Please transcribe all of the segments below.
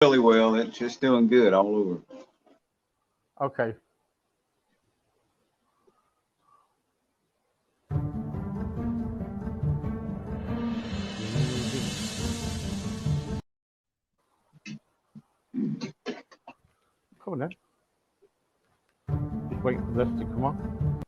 really well. It's just doing good all over. Okay. Come on then. Just waiting for this to come on.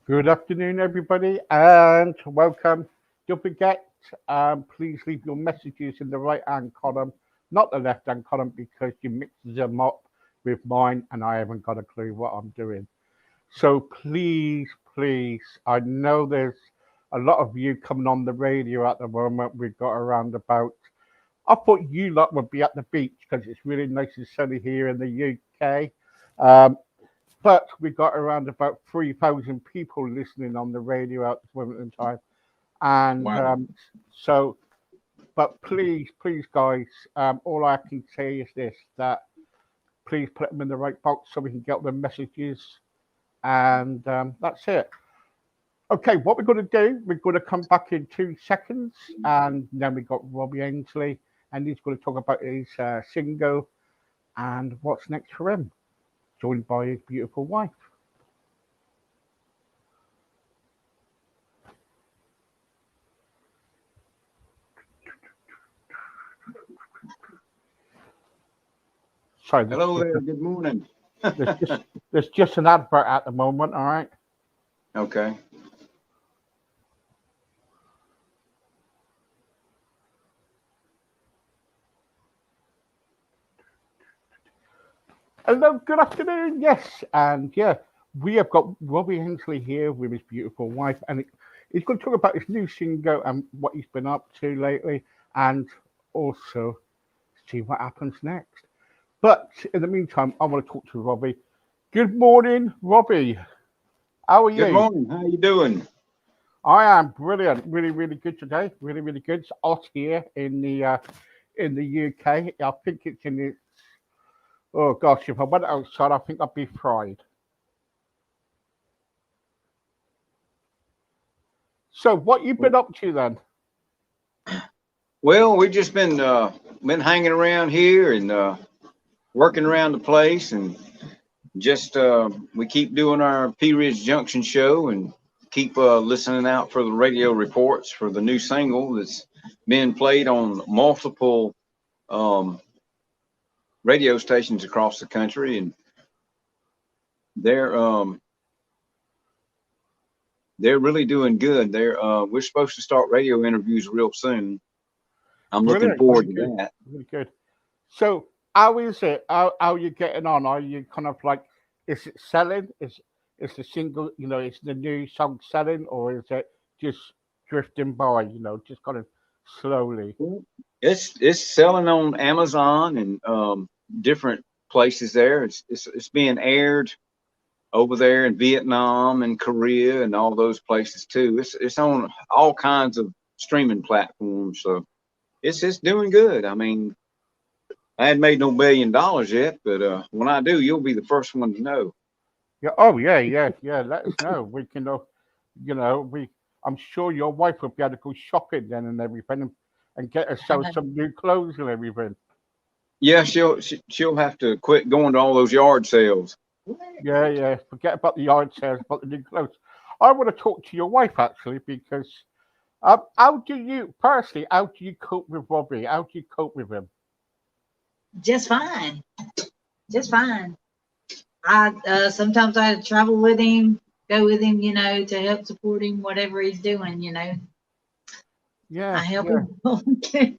Good afternoon, everybody, and welcome. Don't forget, please leave your messages in the right-hand column, not the left-hand column, because you mix them up with mine, and I haven't got a clue what I'm doing. So please, I know there's a lot of you coming on the radio at the moment. We've got around about. I thought you lot would be at the beach because it's really nice and sunny here in the UK. Um, but we got around about 3,000 people listening on the radio at this moment in time. And Wow. so, but please, guys, all I can say is this, that please put them in the right box so we can get the messages. And that's it. Okay, what we're going to do, we're going to come back in 2 seconds. And then we got Robbie Ainsley, and he's going to talk about his single and what's next for him, joined by his beautiful wife. Sorry, Hello there. Good morning. there's just there's just an advert at the moment. All right. Okay. Hello, good afternoon. Yes, and yeah, we have got Robbie Hensley here with his beautiful wife, and he's going to talk about his new single and what he's been up to lately, and also see what happens next. But in the meantime, I want to talk to Robbie. Good morning, Robbie. How are Good you? morning. How you doing? I am brilliant, really good today. Really good. It's hot here in the UK. I think it's in the oh gosh, if I went outside, I think I'd be fried. So, what you been up to then? Well, we just been hanging around here and working around the place, and just we keep doing our P Ridge Junction show and keep listening out for the radio reports for the new single that's being played on multiple um, radio stations across the country, and they're um, they're really doing good. We're supposed to start radio interviews real soon. I'm looking Brilliant, forward to that. really good. So, how is it? How are you getting on? Are you kind of like, is it selling? Is the single, is the new song selling, or is it just drifting by? Just kind of slowly. Well, it's selling on Amazon and different places there. It's being aired over there in Vietnam and Korea and all those places too. It's on all kinds of streaming platforms. So it's doing good. I mean, I hadn't made no $1 billion yet, but when I do, you'll be the first one to know. Yeah. Oh, yeah. Let us know. We can, we. I'm sure your wife will be able to go shopping then and everything, and get herself some new clothes and everything. Yeah, she'll have to quit going to all those yard sales. Yeah. Forget about the yard sales, about the new clothes. I want to talk to your wife actually because how do you personally? How do you cope with Robbie? How do you cope with him? Just fine, just fine. I sometimes I travel with him, go with him, to help support him, whatever he's doing. I Yeah, help yeah. him. all I can.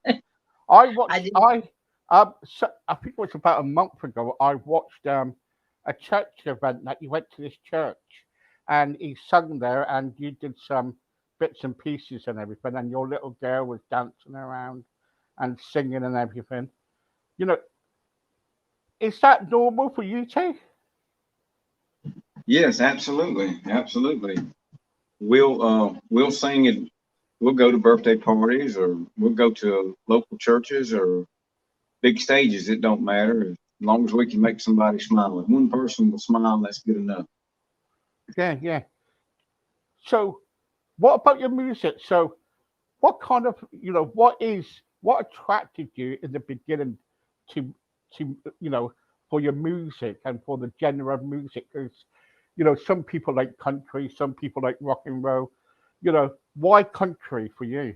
I I watched. do. I think it was about a month ago. I watched a church event that you went to this church, and he sung there, and you did some bits and pieces and everything, and your little girl was dancing around. and singing and everything. You know, is that normal for you too? Yes, absolutely, absolutely. We'll sing it. We'll go to birthday parties, or we'll go to local churches or big stages. It don't matter as long as we can make somebody smile. If one person will smile, that's good enough. Yeah, yeah. So, what about your music? So, what kind of, what attracted you in the beginning to for your music and for the genre of music? Because some people like country, some people like rock and roll. Why country for you?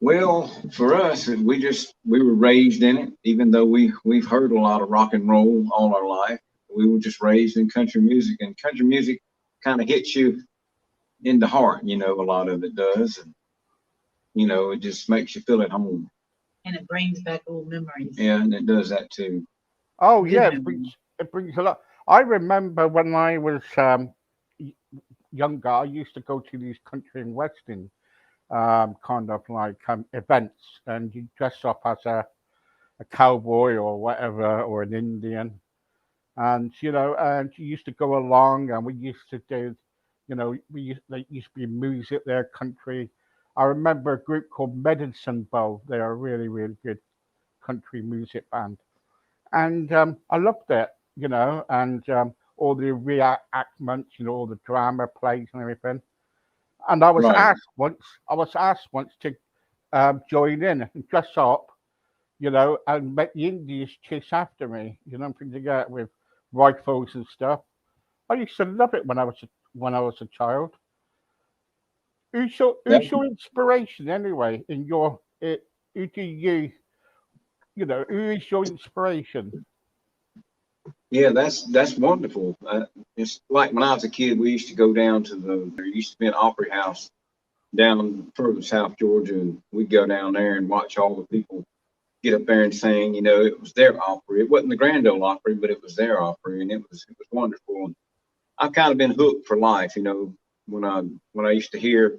Well, for us, we were raised in it. Even though we've heard a lot of rock and roll all our life, we were just raised in country music, and country music kind of hits you in the heart. A lot of it does, and it just makes you feel at home. And it brings back old memories. Yeah, and it does that too. Oh Good yeah, memories. it brings a lot. I remember when I was y- younger, I used to go to these country and western kind of like events, and you dress up as a cowboy or whatever, or an Indian, and and you used to go along, and we used to do, there used to be music there, country. I remember a group called Medicine Bow. They're a really, really good country music band, and I loved it, and all the reenactments, all the drama plays and everything. And Right. I was asked once to join in and dress up, and make the Indians chase after me, things like that with rifles and stuff. I used to love it when I was a child. That, Who's your inspiration anyway? Who do who is your inspiration? yeah, that's wonderful. It's like when I was a kid, we used to go down to there used to be an opera house down further South Georgia, and we'd go down there and watch all the people get up there and sing. It was their opera. It wasn't the Grand Ole Opry, but it was their opera, and it was wonderful. And I've kind of been hooked for life. When I used to hear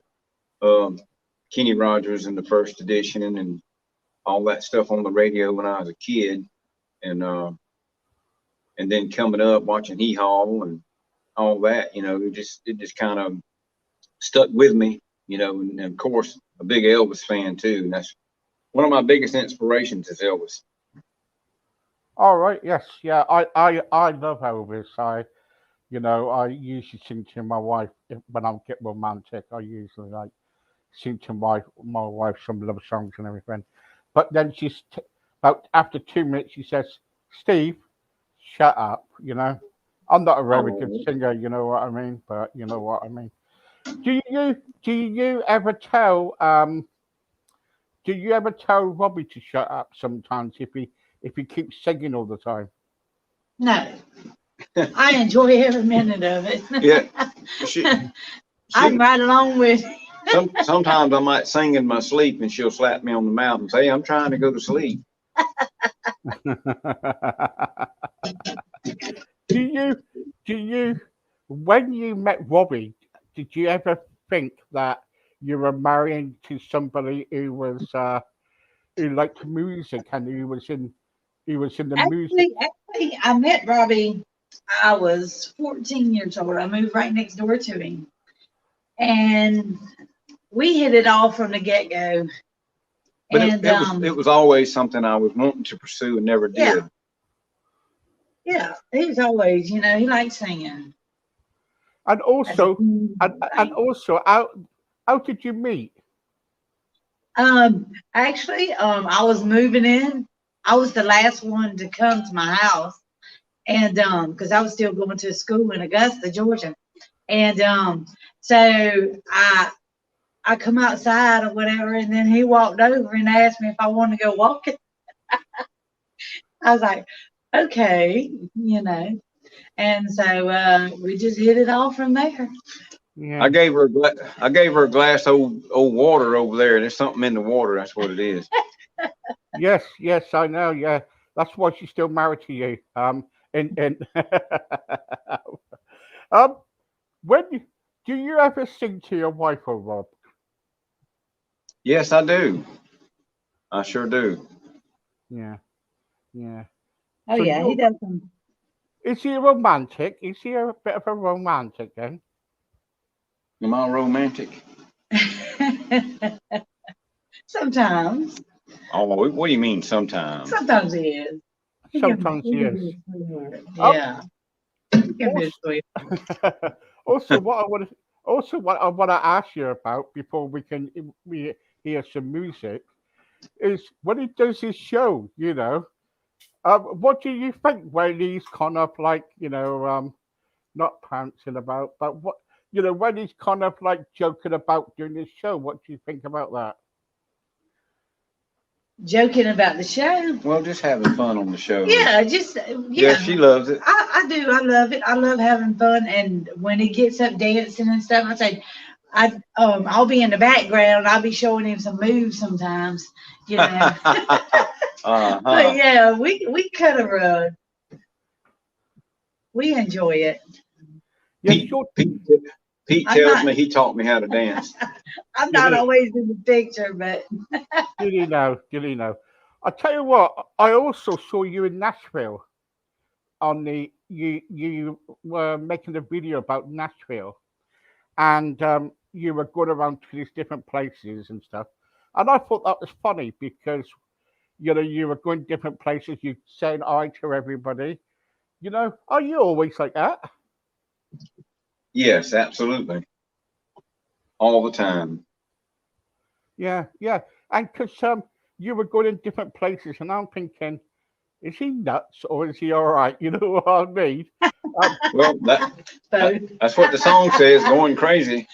um, Kenny Rogers in the first edition and all that stuff on the radio when I was a kid, and then coming up watching Hee Haw and all that, it just kind of stuck with me. And of course a big Elvis fan too. And that's one of my biggest inspirations is Elvis. All right, yes, yeah, I love Elvis. I usually sing to my wife when I get romantic. I usually like sing to my wife some love songs and everything. But then about after 2 minutes, she says, "Steve, shut up." I'm not a very good Oh, singer. You know what I mean? But you know what I mean. Do you ever tell do you ever tell Robbie to shut up sometimes if he keeps singing all the time? No, I enjoy every minute of yeah. it. She I'm she right along with. sometimes I might sing in my sleep and she'll slap me on the mouth and say, "Hey, I'm trying to go to sleep." do you do you when you met Robbie, did you ever think that you were marrying to somebody who liked music and who was in the music? Actually, I met Robbie. I was 14 years old. I moved right next door to him, and we hit it off from the get go. But it, And it was it was always something I was wanting to pursue and never yeah, did. yeah, he was always, he liked singing And as a also, and thing. also, how did you meet? Actually, I was moving in. I was the last one to come to my house, and because I was still going to school in Augusta, Georgia, and so I come outside or whatever, and then he walked over and asked me if I wanted to go walking. I was like, okay, and so we just hit it all from there. Yeah. I gave her a glass of old water over there, and there's something in the water. That's what it is. Yes, yes, I know. Yeah, that's why she's still married to you. And um, when do you ever sing to your wife or Rob? Yes, I do. I sure do. Yeah, yeah. Oh So yeah, he you does some. is he a romantic? Is he a bit of a romantic then? Am I romantic? Sometimes, Oh, what do you mean sometimes? sometimes he is. Sometimes He he can is. be a sweetheart. Oh, Yeah, he can be a also, sweetheart. also what I want to ask you about before we hear some music is when he does his show. What do you think when he's kind of like not prancing about, but what when he's kind of like joking about doing his show? What do you think about that? Joking about the show. Well, just having fun on the show. Yeah, just Yeah, yeah. she loves it. I do. I love it. I love having fun. And when he gets up dancing and stuff, I'll be in the background. I'll be showing him some moves sometimes, you know. But Uh-huh. yeah, we kind of we enjoy it. Yeah, Pete, sure. Pete, Pete I'm tells not me he taught me how to dance. I'm Did not he? always in the picture, but Did he know? Did he know? I tell you what. I also saw you in Nashville on the you were making a video about Nashville, and you were going around to these different places and stuff. And I thought that was funny because you were going different places, you saying hi to everybody. Are you always like that? Yes, absolutely. All the time. Yeah, yeah. And because you were going in different places, and I'm thinking, is he nuts or is he all right? You know what I mean? Um, Well, both. that's what the song says, going crazy.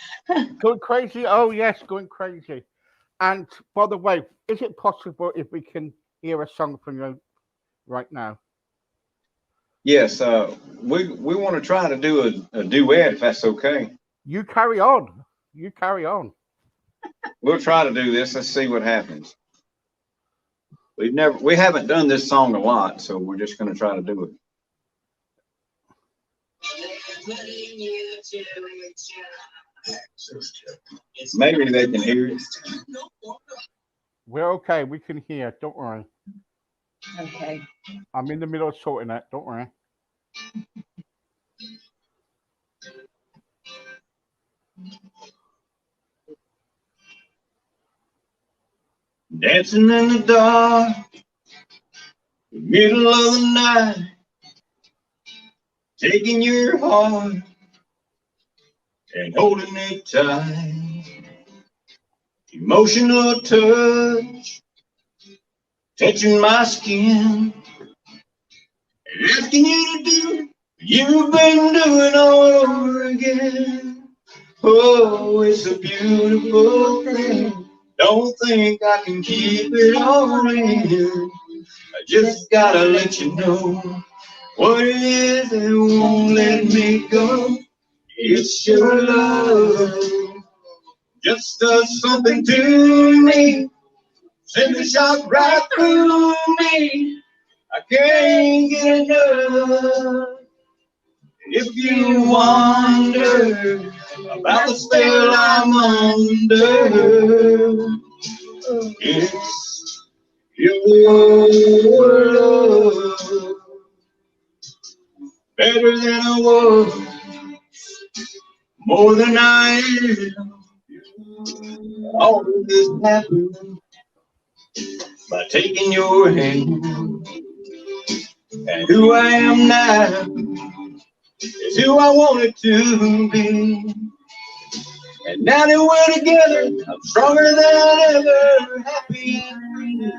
going crazy. Oh yes, going crazy. And by the way, is it possible if we can hear a song from you right now? Yes, we want to try to do a duet if that's okay. You carry on. You carry on. We'll try to do this. Let's see what happens. We haven't done this song a lot, so we're just going to try to do it. Maybe they can hear it. We're okay. We can hear. Don't worry. Okay. I'm in the middle of sorting it. Don't worry. Dancing in the dark, middle of the night, taking your heart and holding it tight. Emotional touch, touching my skin, asking you to do you've been doing all over again. Oh, it's a beautiful thing. Don't think I can keep it all in. I just gotta let you know what it is that won't let me go. It's your love, just does something to me. Send a shot right through me. I can't get enough. If you wonder about the spell I'm under, it's your love. Better than I was, more than I am. All of this happened by taking your hand. And who I am now is who I wanted to be. And now that we're together, I'm stronger than ever, happy and free.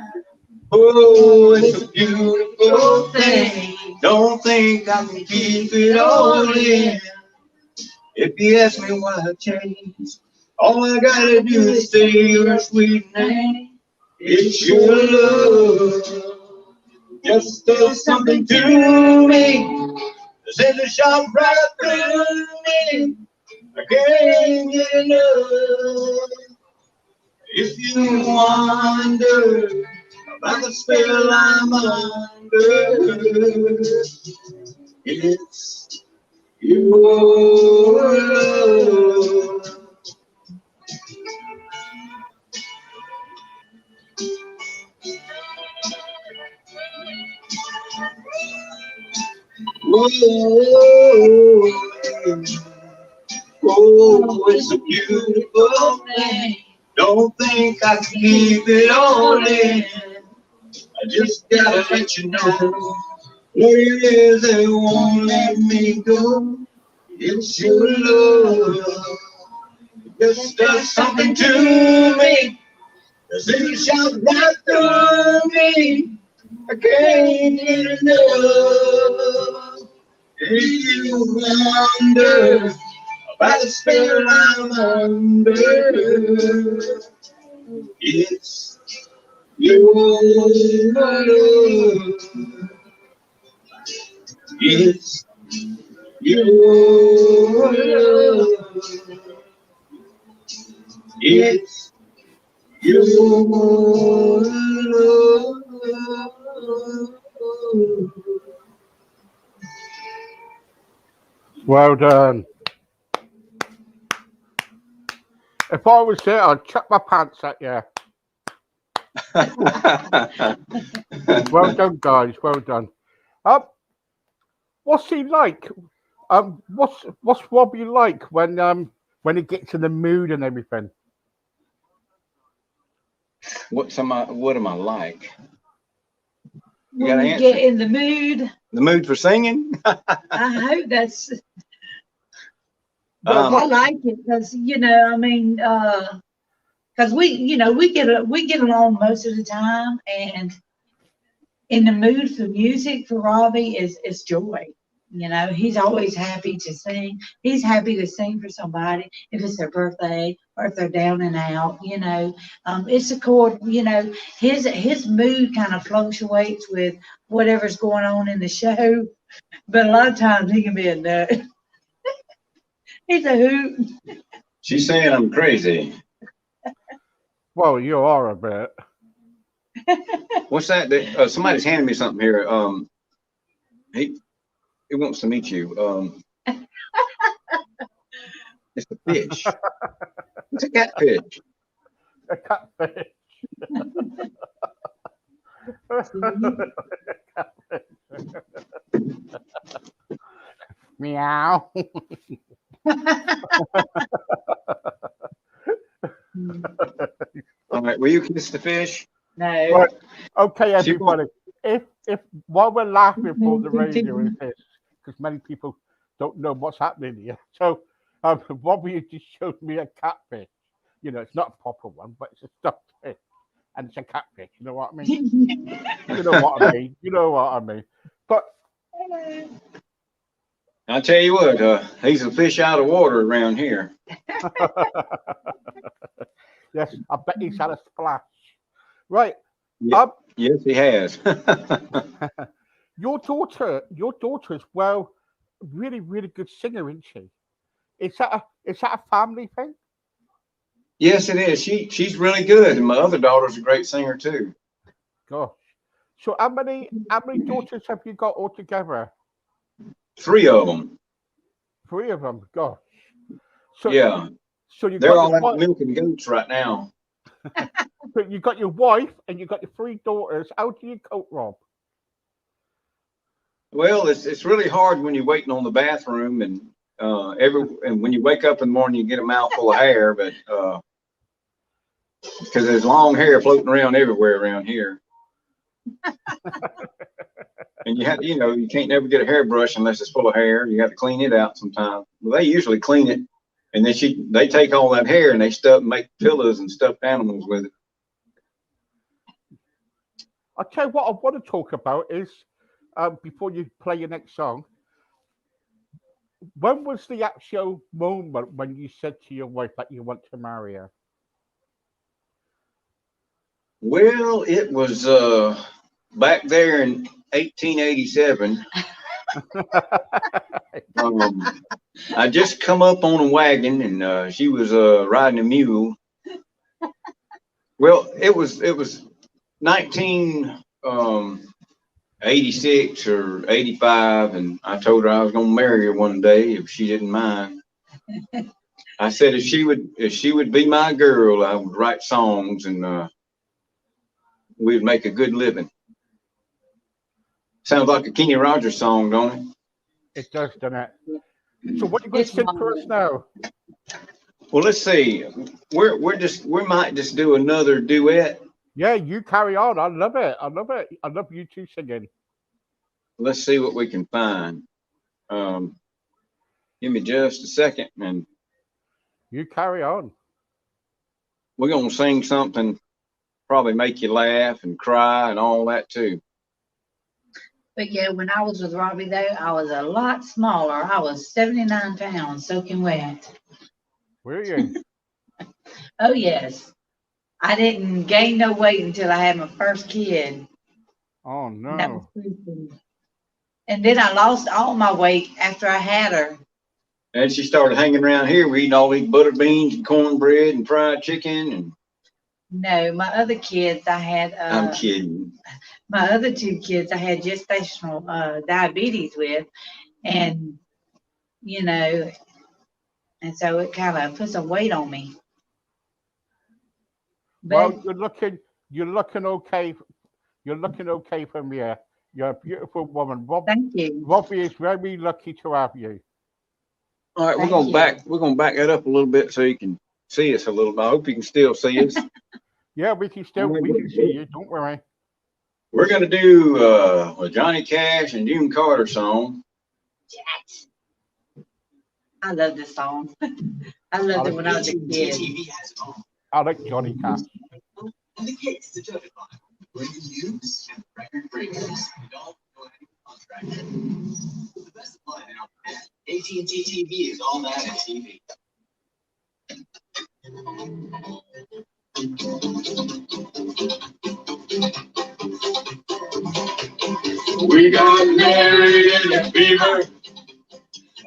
Oh, it's a beautiful thing. Don't think I can keep it all in. If you ask me why I changed, all I gotta do is say your sweet name. It's your love, just does something to me. Send a shot right through me. I can't get enough. If you wonder about the spell I'm under, it's your love. Whoa, oh, it's a beautiful thing. Don't think I can keep it all in. I just gotta let you know where it is they won't let me go. It's your love. It just does something to me. As if it shot right through me. I can't get enough. If you wonder about the spell I'm under, it's your love. It's your love. It's your love. Well done. If I was there, I'd chuck my pants at you. Well done, guys. Well done. What's he like? What's Robbie like when he gets in the mood and everything? What am I like? You When gotta we answer. get in the mood, The mood for singing? I hope that's. Well, I like it because I mean, because we get along most of the time, and in the mood for music for Robbie is joy. He's always happy to sing. He's happy to sing for somebody if it's their birthday or if they're down and out. It's a chord. His mood kind of fluctuates with whatever's going on in the show, but a lot of times he can be a nut. He's a hoot. She's saying I'm crazy. Well, you are a bit. What's that? Somebody's handing me something here. He wants to meet you. It's a fish. It's a catfish. A catfish. Meow. All right, will you kiss the fish? No. Right. Okay, everybody. If while we're laughing for the radio is this, because many people don't know what's happening here. So, Robbie just showed me a catfish. It's not a proper one, but it's a stuffed fish, and it's a catfish. You know what I mean? You know what I mean. You know what I mean. But I'll tell you what, he's a fish out of water around here. yes, I bet he's had a splash. Right. Yeah. Yes, he has. Your daughter is really, really good singer, isn't she? Is that a family thing? Yes, it is. She's really good, and my other daughter's a great singer too. Gosh. So how many daughters have you got altogether? 3 of them. 3 of them. Gosh. So yeah. So you they're got all your out milking goats right now. So you got your wife and you got your 3 daughters. How do you cope, Rob? Well, it's really hard when you're waiting on the bathroom and and when you wake up in the morning you get a mouthful of hair, but because there's long hair floating around everywhere around here. And you can't never get a hairbrush unless it's full of hair. You have to clean it out sometimes. Well, they usually clean it, and then they take all that hair and they make pillows and stuffed animals with it. I'll tell you what I want to talk about is before you play your next song. When was the actual moment when you said to your wife that you want to marry her? Well, it was back there in 1887. I just come up on a wagon and she was riding a mule. Well, it was 1986 or 85, and I told her I was gonna marry her one day if she didn't mind. I said if she would be my girl, I would write songs and we'd make a good living. Sounds like a Kenny Rogers song, don't it? It does, doesn't it? So what are you going to It's sing for us now? Well, let's see. We might just do another duet. Yeah, you carry on. I love it. I love it. I love you two singing. Let's see what we can find. Give me just a second, and You carry on. we're gonna sing something probably make you laugh and cry and all that too. But yeah, when I was with Robbie, though, I was a lot smaller. I was 79 pounds, soaking wet. Were you? Oh, yes. I didn't gain no weight until I had my first kid. Oh And that was no. creepy. And then I lost all my weight after I had her. And she started hanging around here. We eating all these butter beans and cornbread and fried chicken. And No, my other kids, I had I'm kidding. my other two kids, I had gestational diabetes with, and you know, and so it kind of put some weight on me. Well, But you're looking okay. You're looking okay from here. You're a beautiful woman. thank you, Robbie is very lucky to have you. All right, thank you. we're gonna back that up a little bit so you can see us a little bit. I hope you can still see us. Yeah, we can see you. Don't worry. We're gonna do a Johnny Cash and June Carter song. Jax. I love this song. I loved it when I was a kid. I like Johnny Cash. And the case to judge it by. Breaking news and record breakers. It all go ahead and contract. The best supply now. AT&T TV is all that and TV. We got married in a fever,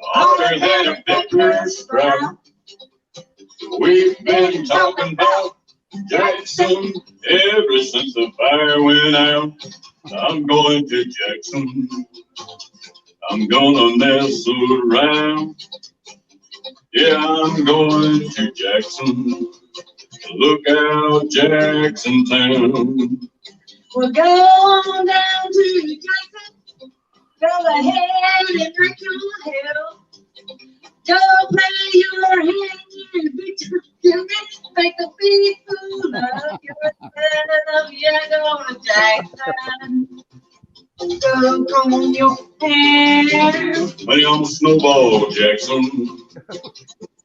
hotter than a pepper sprout. We've been talking about Jackson ever since the fire went out. I'm going to Jackson. I'm gonna mess around. Yeah, I'm going to Jackson. Look out, Jackson Town. We're going down to Jackson. Go ahead and drink your hell. Go play your hand, you bitch. Make a big fool of yourself. Yeah, go to Jackson. Go comb your hair. Lay on the snowball, Jackson.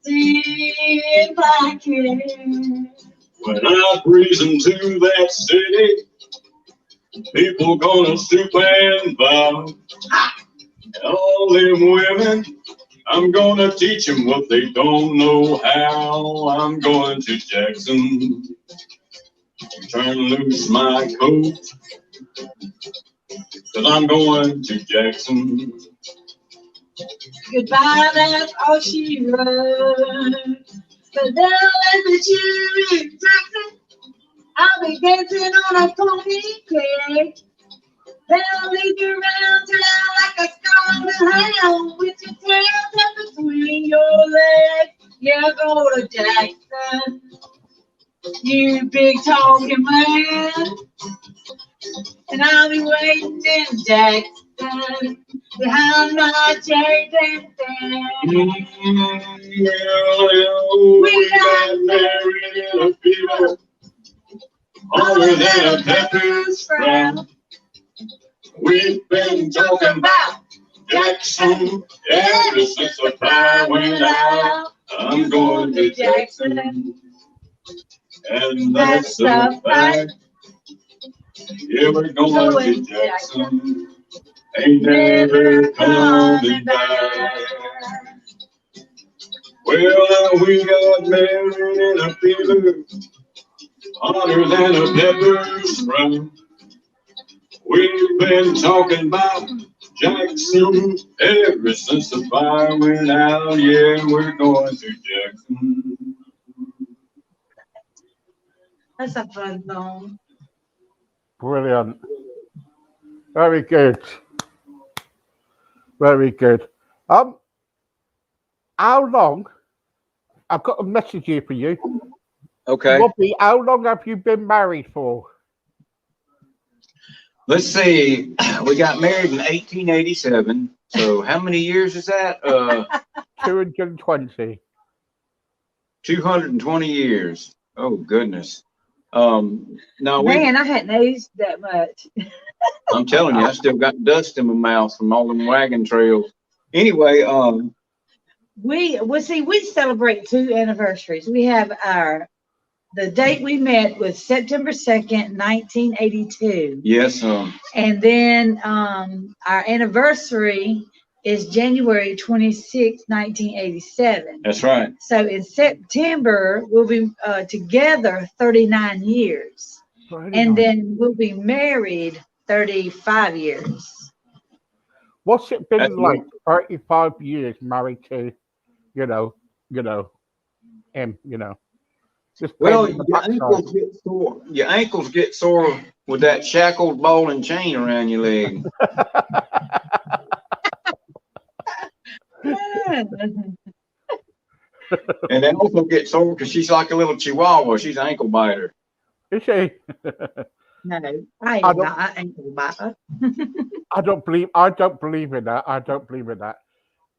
See if I can. When I breeze into that city, people gonna stoop and bow. And all them women, I'm gonna teach them what they don't know how. I'm going to Jackson. Turn loose my coat, 'cause I'm going to Jackson. Goodbye, that's all she wrote. But now let me cheer in Jackson. I'll be dancing on a pony cake. They'll lead you around town like a scarlet hound with your tail tucked between your legs. Yeah, go to Jackson, you big talking man. And I'll be waiting in Jackson behind my cherry stand. We got married in a fever, hotter than a pepper sprout. We've been talking about Jackson ever since the fire went out. I'm going to Jackson, and that's a fact. Yeah, we're going to Jackson, ain't never coming back. Well, we got married in a fever, hotter than a pepper sprout. We've been talking about Jackson ever since the fire went out. Yeah, we're going to Jackson. That's a fun song. Brilliant. Very good. Very good. How long? I've got a message here for you. Okay. Robbie, how long have you been married for? Let's see. We got married in 1887. So how many years is that? 220. 220 years. Oh goodness. No, Man, I hadn't aged that much. I'm telling you, I still got dust in my mouth from all them wagon trails. Anyway, We celebrate 2 anniversaries. We have the date we met was September 2nd, 1982. yes, And then our anniversary is January 26th, 1987. that's right. So in September, we'll be together 39 years. And then we'll be married 35 years. What's it been That's like? 35 years married to, you know, him, Just Well, pain in the your backside. ankles get sore. Your ankles get sore with that shackled ball and chain around your leg. And they also get sore because she's like a little chihuahua. She's an ankle biter. Is she? No, I am not an ankle biter. I don't believe in that. I don't believe in that.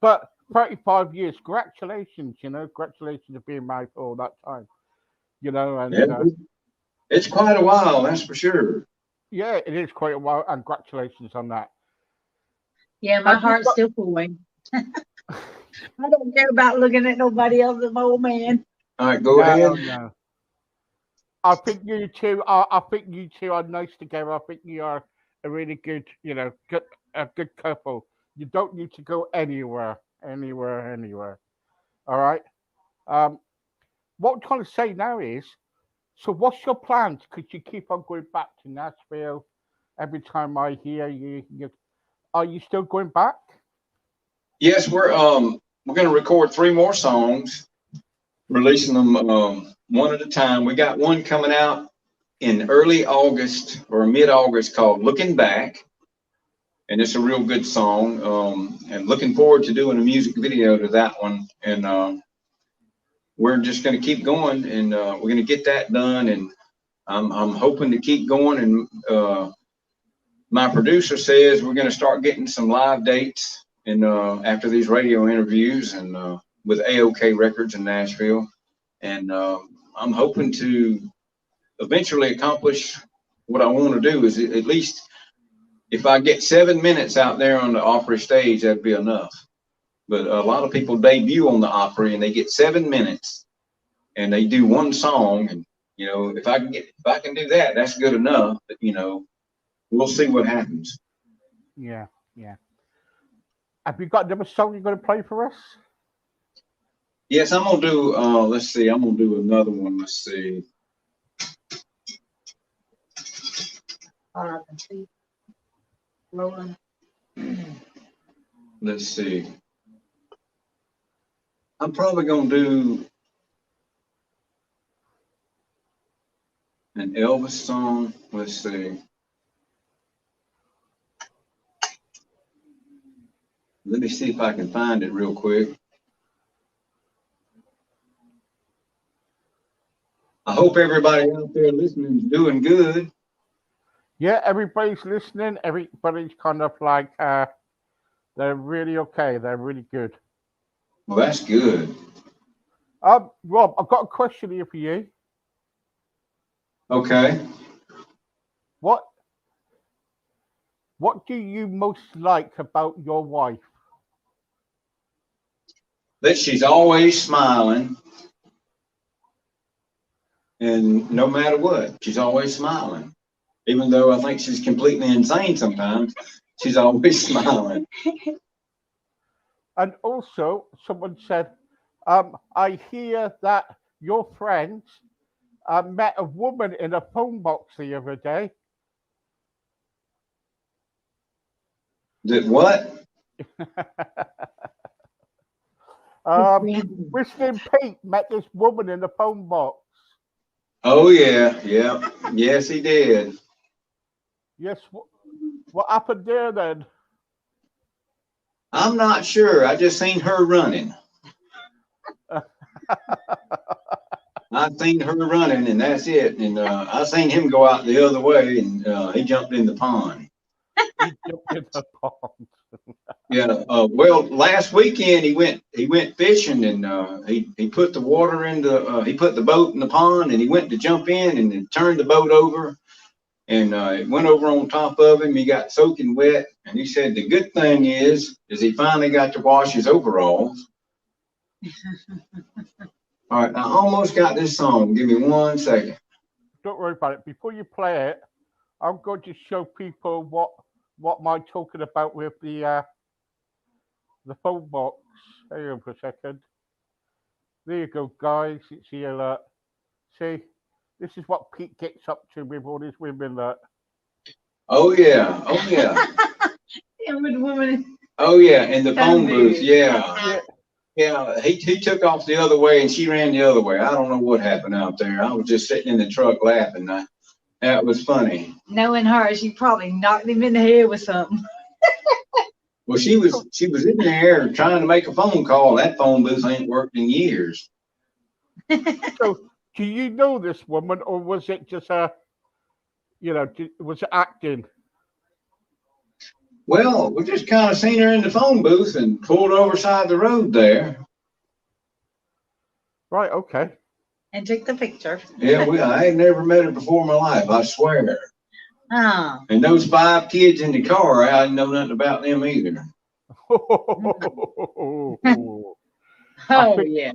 But 35 years, congratulations, congratulations for being married for all that time. And Yeah, it's quite a while, that's for sure. yeah, it is quite a while, and congratulations on that. Yeah, my heart's still pulling. I don't care about looking at nobody else but my old man. All right, go ahead. No. I think you two are nice together. I think you are a really good, a good couple. You don't need to go anywhere. All right. What I'm trying to say now is, so what's your plans? Because you keep on going back to Nashville every time I hear you. Are you still going back? Yes, we're going to record 3 more songs, releasing them one at a time. We got one coming out in early August or mid-August called "Looking Back," and it's a real good song. And looking forward to doing a music video to that one. And we're just going to keep going, and we're going to get that done. And I'm hoping to keep going. And my producer says we're going to start getting some live dates, and after these radio interviews, and with AOK Records in Nashville. And I'm hoping to eventually accomplish what I want to do. Is at least if I get 7 minutes out there on the Opry stage, that'd be enough. But a lot of people debut on the Opry and they get 7 minutes and they do one song. And if I can do that, that's good enough. But we'll see what happens. Yeah. Have you got another song you're going to play for us? Yes, I'm gonna do. Let's see. I'm gonna do another one. Let's see. Let's see. I'm probably gonna do an Elvis song. Let's see. Let me see if I can find it real quick. I hope everybody out there listening is doing good. Yeah, everybody's listening. Everybody's kind of like, they're really okay. They're really good. Well, that's good. Rob, I've got a question here for you. Okay. What do you most like about your wife? That she's always smiling. And no matter what, she's always smiling. Even though I think she's completely insane sometimes, she's always smiling. And also, someone said, I hear that your friend met a woman in a phone box the other day. Did what? Whistling Pete met this woman in the phone box. Oh yeah. Yes, he did. Yes. What happened there then? I'm not sure. I just seen her running. I seen her running, and that's it. And I seen him go out the other way, and he jumped in the pond. He jumped in the pond. Yeah. Well, last weekend he went fishing, and he put the water in the he put the boat in the pond, and he went to jump in, and then turned the boat over, and it went over on top of him. He got soaking wet, and he said the good thing is he finally got to wash his overalls. All right, I almost got this song. Give me 1 second. Don't worry about it. Before you play it, I'm going to show people what am I talking about with the phone box. Hang on for a second. There you go, guys. It's the alert. See, this is what Pete gets up to with all his women. Oh yeah, oh yeah, Yeah, with the woman. oh yeah, in the phone Phone booth. booth. Yeah, yeah. He took off the other way, and she ran the other way. I don't know what happened out there. I was just sitting in the truck laughing. That was funny. Knowing her, she probably knocked him in the head with something. Well, she was in there trying to make a phone call. That phone booth ain't worked in years. So, do you know this woman, or was it just was it acting? Well, we just kind of seen her in the phone booth and pulled over side the road there. Right. Okay. And took the picture. Yeah, I ain't never met her before in my life, I swear. Oh. And those 5 kids in the car, I didn't know nothing about them either. Oh, yeah.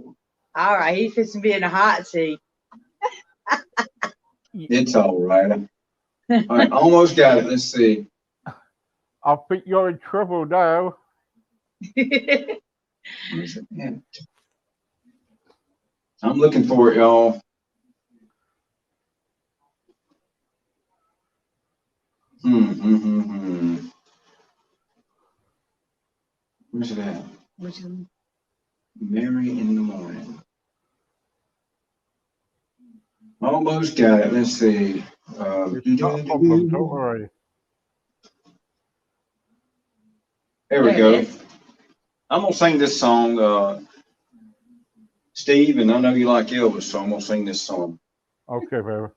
All right. He's fixing to be in a hot seat. It's all right. All right, almost got it. Let's see. I think you're in trouble now. Where's it at? I'm looking for it, y'all. Where's it at? Which one? Mary in the morning. Almost got it. Let's see. It's not a problem. Don't worry. There we There go. it is. I'm gonna sing this song, Steve, and I know you like Elvis, so I'm gonna sing this song. Okay, baby.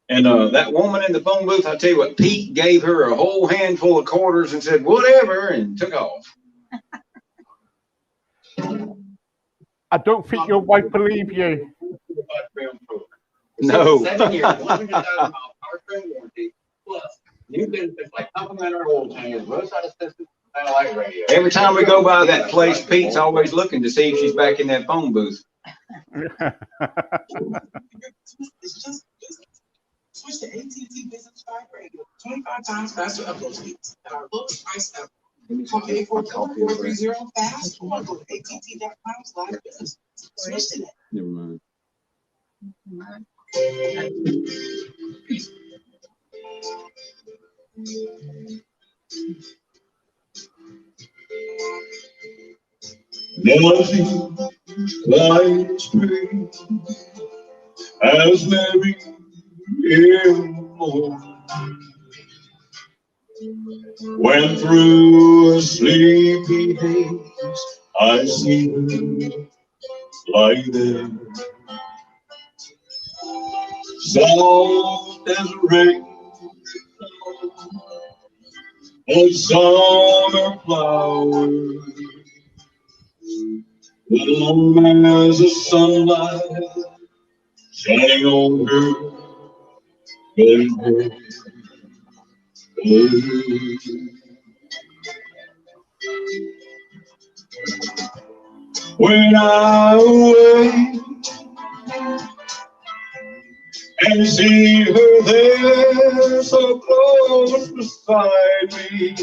And that woman in the phone booth, I tell you what, Pete gave her a whole handful of quarters and said, whatever, and took off. I don't think your wife believe you. No. 7 years, 100,000 miles powertrain warranty, plus new benefits like complimentary oil changes, roadside assistance, satellite radio. Every time we go by that place, Pete's always looking to see if she's back in that phone booth. It's just switch to AT&T Business 5 Radio, 25 times faster upload speeds at our lowest price ever. Call 844-430 fast or go to att.com/business. Switch today. Never mind. Nothing like spring as Mary in the morning went through a sleepy haze. I see her lie there, soft as rain, a summer flower, warm as the sunlight shining on her golden hair. When I wake and see her there so close beside me,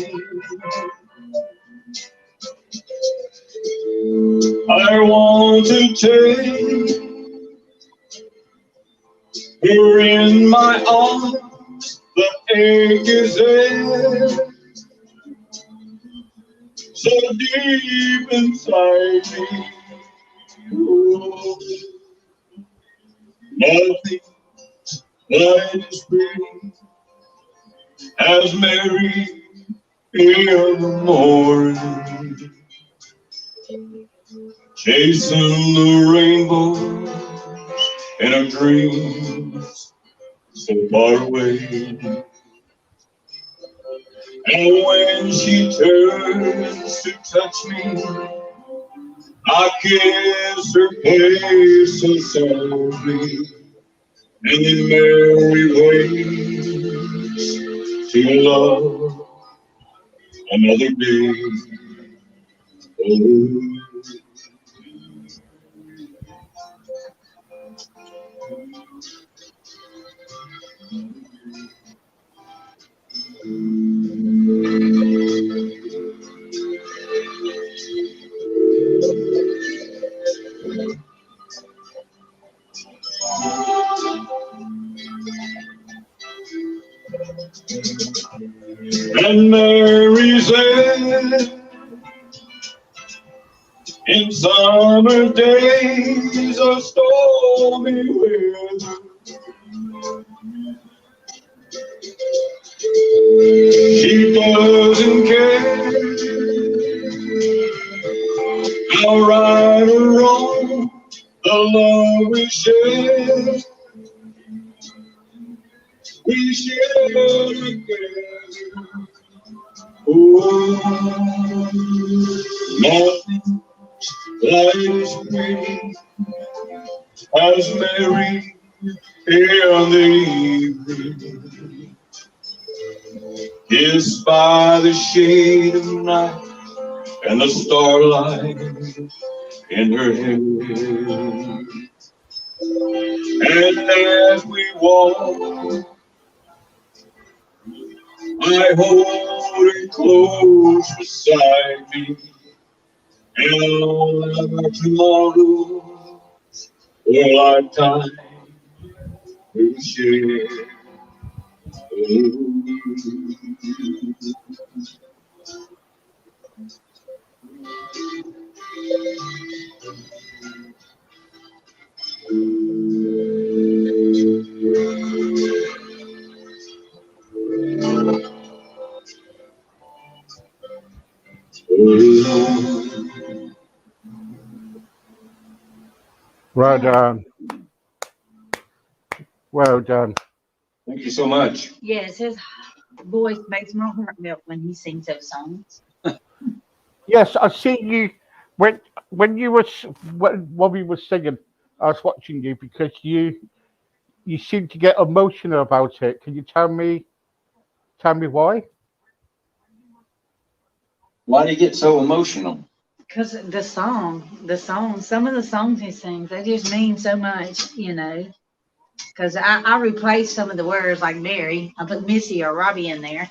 I want to take her in my arms. The ache is there, so deep inside me. Oh, nothing like spring as Mary in the morning, chasing the rainbows in a dream so far away. And when she turns to touch me, I kiss her face so softly, and then Mary waits to love another day. Oh. And Mary's there in summer days of stormy weather. She doesn't care how right or wrong the love we share. We share together. Oh, nothing like spring as Mary in the evening, kissed by the shade of night and the starlight in her hair. And as we walk, I hold her close beside me, and all our tomorrow or lifetime we'll share. Well done. Well done. Thank you so much. Yes, his voice makes my heart melt when he sings those songs. Yes, I see you when you was when Robbie was singing. I was watching you because you seem to get emotional about it. Can you tell me why? Why do you get so emotional? Because some of the songs he sings, they just mean so much, you know. Because I replaced some of the words like Mary. I put Missy or Robbie in there.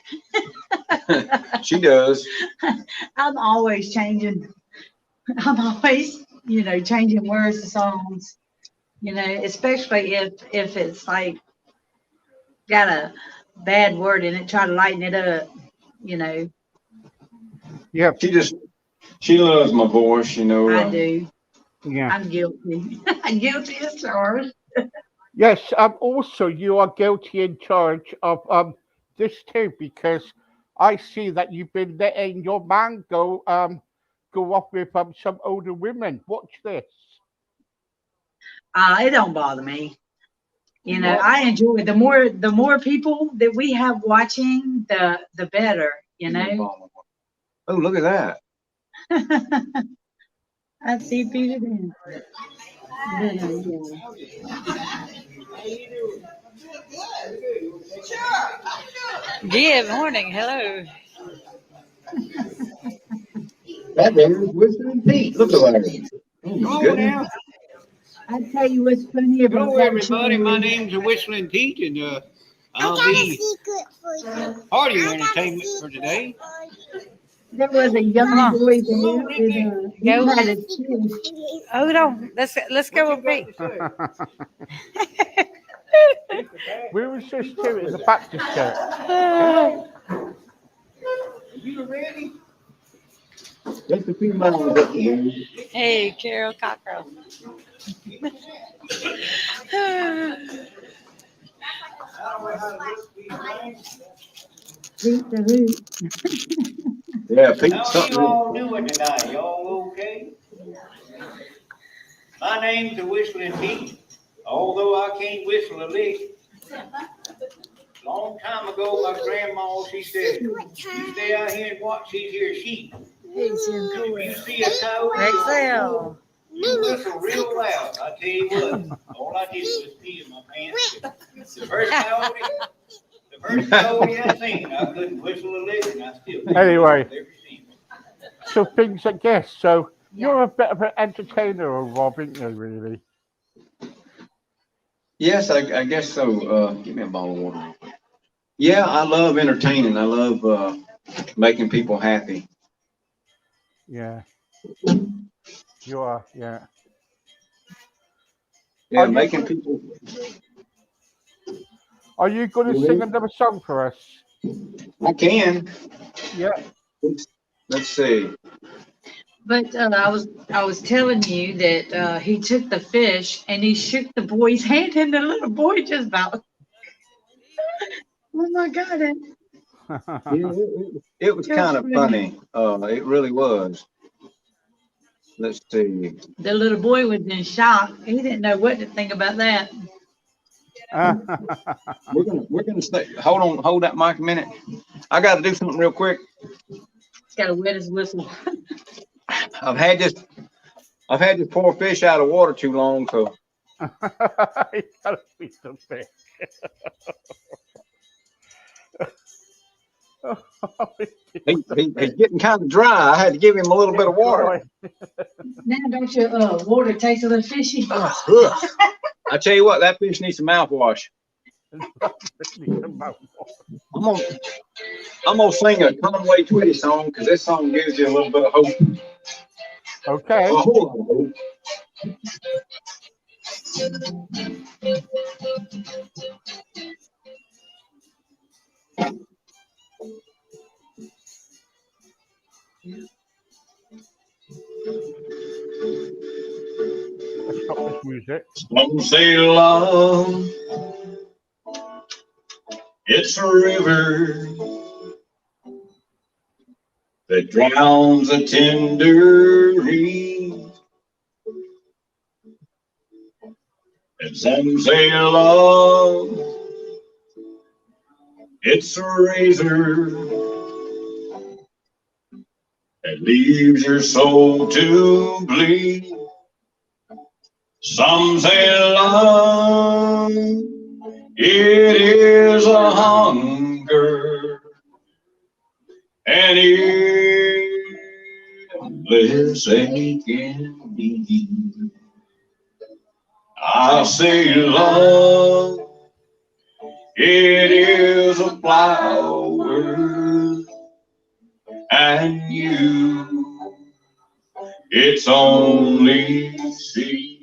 She does. I'm always changing. I'm always, changing words to songs. Especially if it's like got a bad word in it, try to lighten it up. You know, Yeah, She loves my voice, you know. I do. yeah. I'm guilty. I'm guilty as charged. Yes. Also, you are guilty in charge of this too because I see that you've been letting your man go off with some older women. Watch this. It don't bother me. What? I enjoy it. The more people that we have watching, the better. Oh, look at that. I see Peter then. Yeah. Good morning. Hello. That is Whistling Pete. Look at that. Oh, my goodness. I tell you what's funny about Hello, that everybody. My Cherry. name's Whistling Pete, and I'll be part of your entertainment for today. There was a Come young on. boy Come on, there, Ricky. and he Go. had a tooth. Hold on. Let's go with Pete. We was just too in the Baptist church. You ready? That's the female up here. Hey, Carol Cockrell. Beat the hoot. Yeah, Pete, How you something. all doing tonight? Y'all okay? My name's Whistling Pete, Although I can't whistle a lick. Long time ago, my grandma, she said, you stay out here and watch these here sheep. If you see a cow, Excel. you whistle real loud. I tell you what, all I did was pee in my pants. The first coyote I seen, I couldn't whistle a lick, and I still can't Anyway. ever seen it. So things I guess. So you're a bit of an entertainer, Rob, aren't you, really? Yes, I guess so. Give me a bottle of water real quick. Yeah, I love entertaining. I love making people happy. Yeah. You are, yeah. Yeah, Are you making gonna- people. Are you going to sing another song for us? I can. Yeah. Let's see. But I was telling you that he took the fish and he shook the boy's hand, and the little boy just about. Oh my God! Yeah, it was kind of funny. It really was. Let's see. The little boy was in shock. He didn't know what to think about that. We're gonna stay. Hold that mic a minute. I got to do something real quick. He's got to wet his whistle. I've had this poor fish out of water too long, so. You gotta be so big. He's getting kind of dry. I had to give him a little bit of water. Now don't your water taste a little fishy? Ugh. I tell you what, that fish needs some mouthwash. I'm gonna sing a Conway Twitty song because this song gives you a little bit of hope. Okay. A whole lot of hope. Let's stop this music. Some say love, it's a river that drowns a tender reed. And some say love, it's a razor that leaves your soul to bleed. Some say love, it is a hunger, and endless aching need. I say love, it is a flower, and you, it's only seed.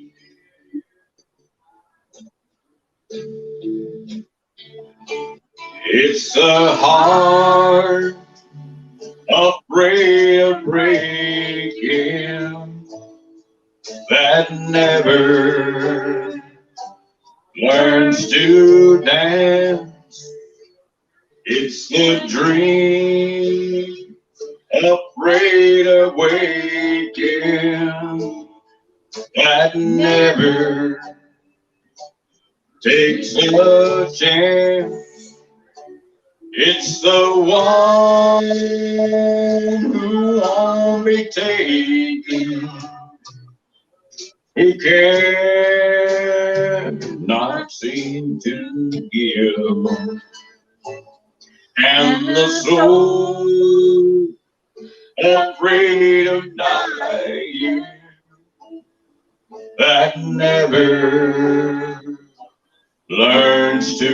It's a heart afraid of breaking that never learns to dance. It's the dream afraid of waking that never takes a chance. It's the one who won't be taken, who cannot seem to give, and the soul afraid of dying that never learns to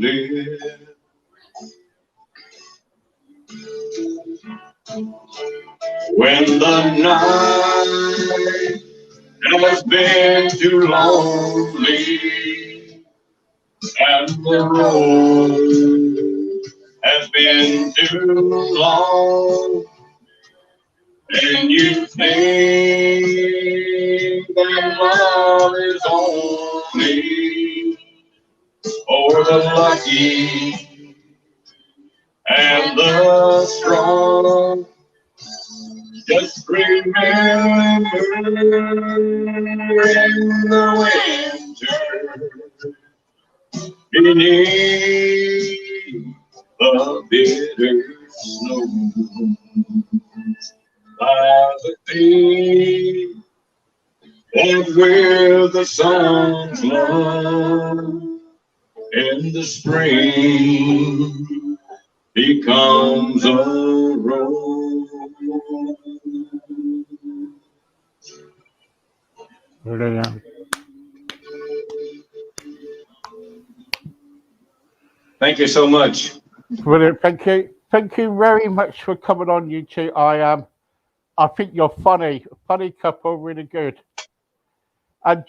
live. When the night has been too lonely and the road has been too long, and you think that love is only for the lucky and the strong, just remember in the winter beneath the bitter snow. By the sea, and where the sun's love in the spring becomes a rose. Brilliant. Thank you so much. Brilliant. Thank you. Thank you very much for coming on, you two. I think you're funny couple, really good. And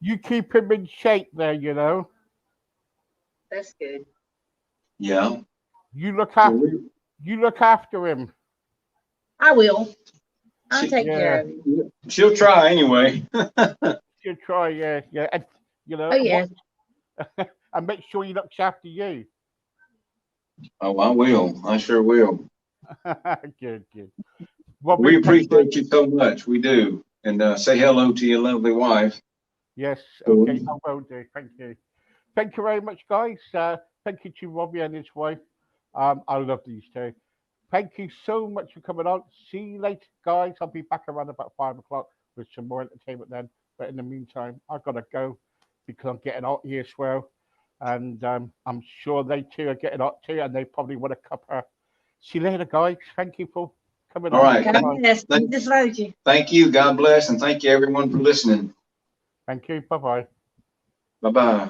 you keep him in shape there, you know. That's good. Yeah. You look after him. I will. I'll She- take care Yeah. of you. She'll try anyway. You try, yeah. And you know, Oh yeah. and make sure he looks after you. Oh, I will. I sure will. Good. Robbie, We thank you. appreciate you so much. We do. And say hello to your lovely wife. Yes, okay, I will do. Thank you. Thank you very much, guys. Thank you to Robbie and his wife. I love these two. Thank you so much for coming on. See you later, guys. I'll be back around about 5 o'clock with some more entertainment then. But in the meantime, I've got to go because I'm getting hot here as well. And I'm sure they too are getting hot too, and they probably want to cup her. See you later, guys. Thank you for coming All on. right. God bless. Jesus loves you. Thank you. God bless. And thank you, everyone, for listening. Thank you. Bye-bye. Bye-bye.